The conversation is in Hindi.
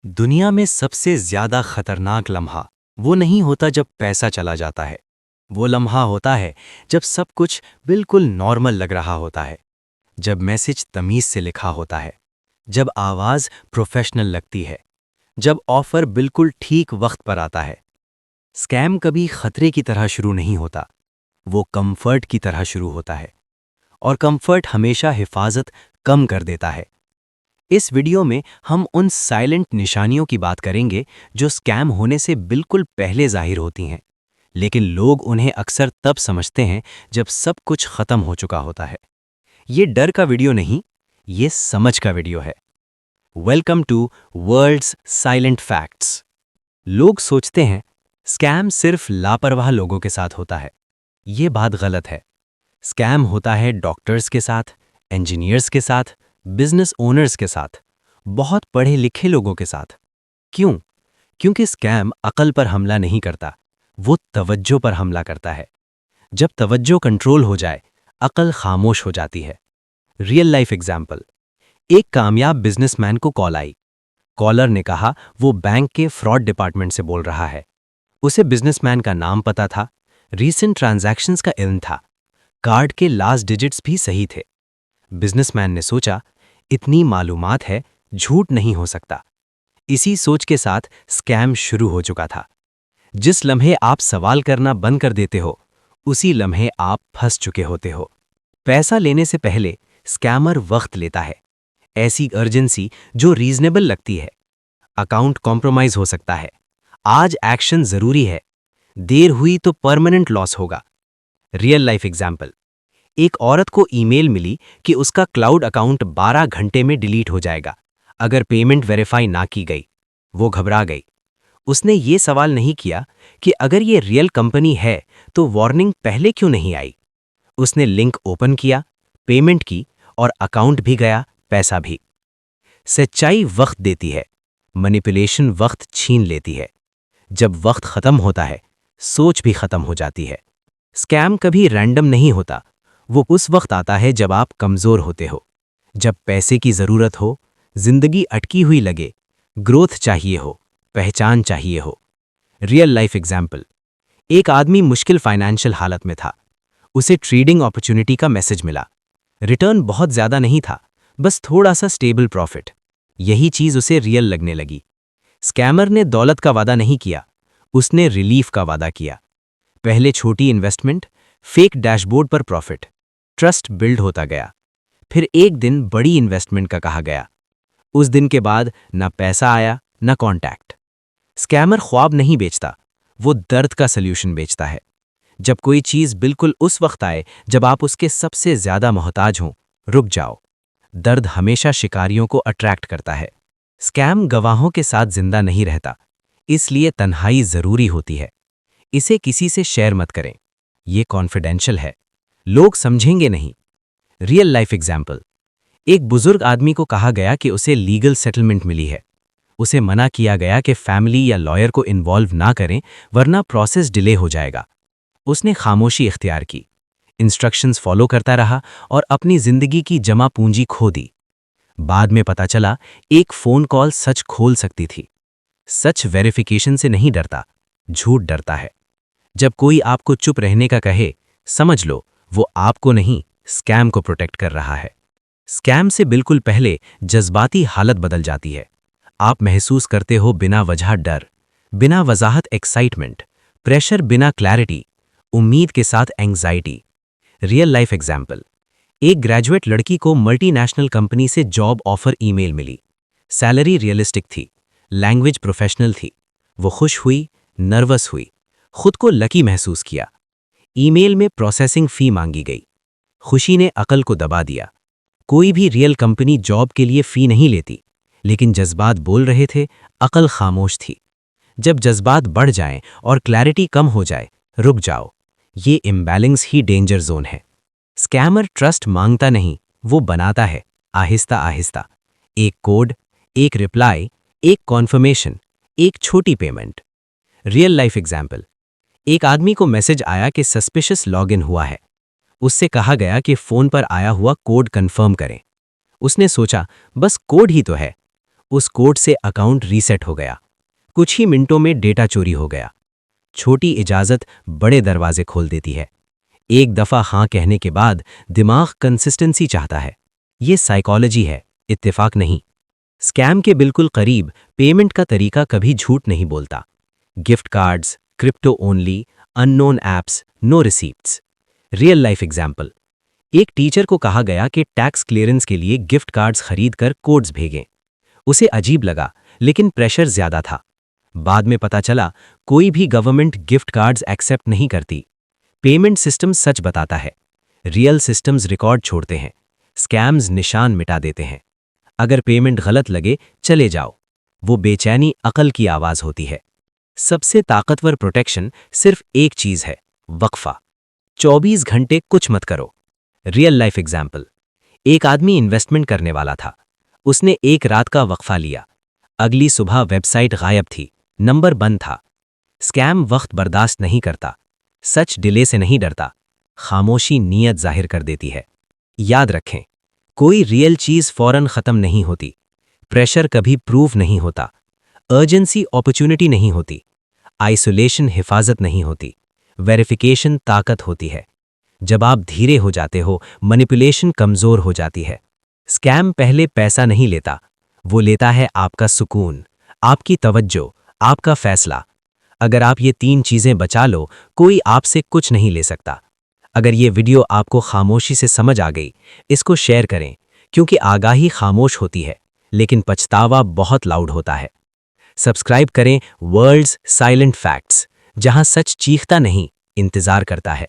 दुनिया में सबसे ज्यादा खतरनाक लम्हा वो नहीं होता जब पैसा चला जाता है। वो लम्हा होता है जब सब कुछ बिल्कुल नॉर्मल लग रहा होता है, जब मैसेज तमीज से लिखा होता है, जब आवाज प्रोफेशनल लगती है, जब ऑफर बिल्कुल ठीक वक्त पर आता है। स्कैम कभी खतरे की तरह शुरू नहीं होता, वो कंफर्ट की तरह शुरू होता है, और कंफर्ट हमेशा हिफाजत कम कर देता है। इस वीडियो में हम उन साइलेंट निशानियों की बात करेंगे जो स्कैम होने से बिल्कुल पहले जाहिर होती हैं, लेकिन लोग उन्हें अक्सर तब समझते हैं जब सब कुछ खत्म हो चुका होता है। ये डर का वीडियो नहीं, ये समझ का वीडियो है। Welcome to world's silent facts. लोग सोचते हैं स्कैम सिर्फ लापरवाह लोगों के साथ होता है। ये बात गलत है। स्कैम होता है डॉक्टर्स के साथ, इंजीनियर्स के साथ, बिजनेस ओनर्स के साथ, बहुत पढ़े लिखे लोगों के साथ। क्यों? क्योंकि स्कैम अकल पर हमला नहीं करता, वो तवज्जो पर हमला करता है। जब तवज्जो कंट्रोल हो जाए, अकल खामोश हो जाती है। Real life example. एक कामयाब बिजनेसमैन को कॉल आई। कॉलर ने कहा वो बैंक के फ्रॉड डिपार्टमेंट से बोल रहा है। उसे बिजनेसमैन का नाम पता था, रीसेंट ट्रांजैक्शंस का इल्म था, कार्ड के लास्ट डिजिट्स भी सही थे। बिजनेसमैन ने सोचा, इतनी मालूमात है, झूठ नहीं हो सकता। इसी सोच के साथ स्कैम शुरू हो चुका था। जिस लम्हे आप सवाल करना बंद कर देते हो, उसी लम्हे आप फंस चुके होते हो। पैसा लेने से पहले स्कैमर वक्त लेता है, ऐसी अर्जेंसी जो रीजनेबल लगती है। अकाउंट कॉम्प्रोमाइज हो सकता है, आज एक्शन जरूरी है, देर हुई तो परमानेंट लॉस होगा। Real life example. एक औरत को ईमेल मिली कि उसका क्लाउड अकाउंट 12 घंटे में डिलीट हो जाएगा अगर पेमेंट वेरीफाई ना की गई। वो घबरा गई। उसने ये सवाल नहीं किया कि अगर ये रियल कंपनी है तो वार्निंग पहले क्यों नहीं आई। उसने लिंक ओपन किया, पेमेंट की, और अकाउंट भी गया, पैसा भी। सच्चाई वक्त देती है, मैनिपुलेशन वक्त छीन लेती है। जब वक्त खत्म होता है, सोच भी खत्म हो जाती है। स्कैम कभी रैंडम नहीं होता, वो उस वक्त आता है जब आप कमजोर होते हो, जब पैसे की जरूरत हो, जिंदगी अटकी हुई लगे, ग्रोथ चाहिए हो, पहचान चाहिए हो। Real life example. एक आदमी मुश्किल फाइनेंशियल हालत में था। उसे ट्रेडिंग अपॉर्चुनिटी का मैसेज मिला। रिटर्न बहुत ज्यादा नहीं था, बस थोड़ा सा स्टेबल प्रॉफिट। यही चीज उसे रियल लगने लगी। स्कैमर ने दौलत का वादा नहीं किया, उसने रिलीफ का वादा किया। पहले छोटी इन्वेस्टमेंट, फेक डैशबोर्ड पर प्रॉफिट, ट्रस्ट बिल्ड होता गया। फिर एक दिन बड़ी इन्वेस्टमेंट का कहा गया। उस दिन के बाद ना पैसा आया, ना कॉन्टैक्ट। स्कैमर ख्वाब नहीं बेचता, वो दर्द का सल्यूशन बेचता है। जब कोई चीज बिल्कुल उस वक्त आए जब आप उसके सबसे ज्यादा मोहताज हों, रुक जाओ। दर्द हमेशा शिकारियों को अट्रैक्ट करता है। स्कैम गवाहों के साथ जिंदा नहीं रहता, इसलिए तन्हाई जरूरी होती है। इसे किसी से शेयर मत करें, ये कॉन्फिडेंशियल है, लोग समझेंगे नहीं। Real life example. एक बुजुर्ग आदमी को कहा गया कि उसे लीगल सेटलमेंट मिली है। उसे मना किया गया कि फैमिली या लॉयर को इन्वॉल्व ना करें, वरना प्रोसेस डिले हो जाएगा। उसने खामोशी इख्तियार की, इंस्ट्रक्शंस फॉलो करता रहा और अपनी जिंदगी की जमा पूंजी खो दी। बाद में पता चला एक फोन कॉल सच खोल सकती थी। सच वेरिफिकेशन से नहीं डरता, झूठ डरता है। जब कोई आपको चुप रहने का कहे, समझ लो वो आपको नहीं, स्कैम को प्रोटेक्ट कर रहा है। स्कैम से बिल्कुल पहले जज्बाती हालत बदल जाती है। आप महसूस करते हो बिना वजह डर, बिना वजाहत एक्साइटमेंट, प्रेशर बिना क्लैरिटी, उम्मीद के साथ एंग्जाइटी। Real life example. एक ग्रेजुएट लड़की को मल्टीनेशनल कंपनी से जॉब ऑफर ईमेल मिली। सैलरी रियलिस्टिक थी, लैंग्वेज प्रोफेशनल थी। वो खुश हुई, नर्वस हुई, खुद को लकी महसूस किया। ईमेल में प्रोसेसिंग फी मांगी गई। खुशी ने अकल को दबा दिया। कोई भी रियल कंपनी जॉब के लिए फी नहीं लेती, लेकिन जज्बात बोल रहे थे, अकल खामोश थी। जब जज्बात बढ़ जाएं और क्लैरिटी कम हो जाए, रुक जाओ। ये इम्बैलेंस ही डेंजर जोन है। स्कैमर ट्रस्ट मांगता नहीं, वो बनाता है, आहिस्ता आहिस्ता। एक कोड, एक रिप्लाई, एक कॉन्फर्मेशन, एक छोटी पेमेंट। Real life example. एक आदमी को मैसेज आया कि सस्पिशियस लॉगिन हुआ है। उससे कहा गया कि फोन पर आया हुआ कोड कंफर्म करें। उसने सोचा, बस कोड ही तो है। उस कोड से अकाउंट रीसेट हो गया। कुछ ही मिनटों में डेटा चोरी हो गया। छोटी इजाजत बड़े दरवाजे खोल देती है। एक दफा हां कहने के बाद दिमाग कंसिस्टेंसी चाहता है। ये साइकोलॉजी है, इत्तेफाक नहीं। स्कैम के बिल्कुल करीब पेमेंट का तरीका कभी झूठ नहीं बोलता। Gift cards, crypto only, unknown apps, no receipts. Real life example. एक टीचर को कहा गया कि टैक्स क्लियरेंस के लिए गिफ्ट कार्ड्स खरीद कर कोड्स भेजें। उसे अजीब लगा, लेकिन प्रेशर ज्यादा था। बाद में पता चला कोई भी गवर्नमेंट गिफ्ट कार्ड्स एक्सेप्ट नहीं करती। पेमेंट सिस्टम सच बताता है, रियल सिस्टम्स रिकॉर्ड छोड़ते हैं, स्कैम्स निशान मिटा देते हैं। अगर पेमेंट गलत लगे चले जाओ। वो बेचैनी अकल की आवाज होती है। सबसे ताकतवर प्रोटेक्शन सिर्फ एक चीज है, वक्फा। 24 घंटे कुछ मत करो। Real life example. एक आदमी इन्वेस्टमेंट करने वाला था। उसने एक रात का वक्फा लिया। अगली सुबह वेबसाइट गायब थी, नंबर बंद था। स्कैम वक्त बर्दाश्त नहीं करता, सच डिले से नहीं डरता, खामोशी नीयत जाहिर कर देती है। याद रखें, कोई रियल चीज फौरन खत्म नहीं होती। प्रेशर कभी प्रूव नहीं होता। अर्जेंसी अपॉर्चुनिटी नहीं होती। आइसोलेशन हिफाजत नहीं होती। वेरिफिकेशन ताकत होती है। जब आप धीरे हो जाते हो, मैनिपुलेशन कमजोर हो जाती है। स्कैम पहले पैसा नहीं लेता, वो लेता है आपका सुकून, आपकी तवज्जो, आपका फैसला। अगर आप ये 3 चीजें बचा लो, कोई आपसे कुछ नहीं ले सकता। अगर ये वीडियो आपको खामोशी से समझ आ गई, इसको शेयर करें, क्योंकि आगाही खामोश होती है, लेकिन पछतावा बहुत लाउड होता है। सब्सक्राइब करें वर्ल्ड्स साइलेंट फैक्ट्स, जहां सच चीखता नहीं, इंतजार करता है।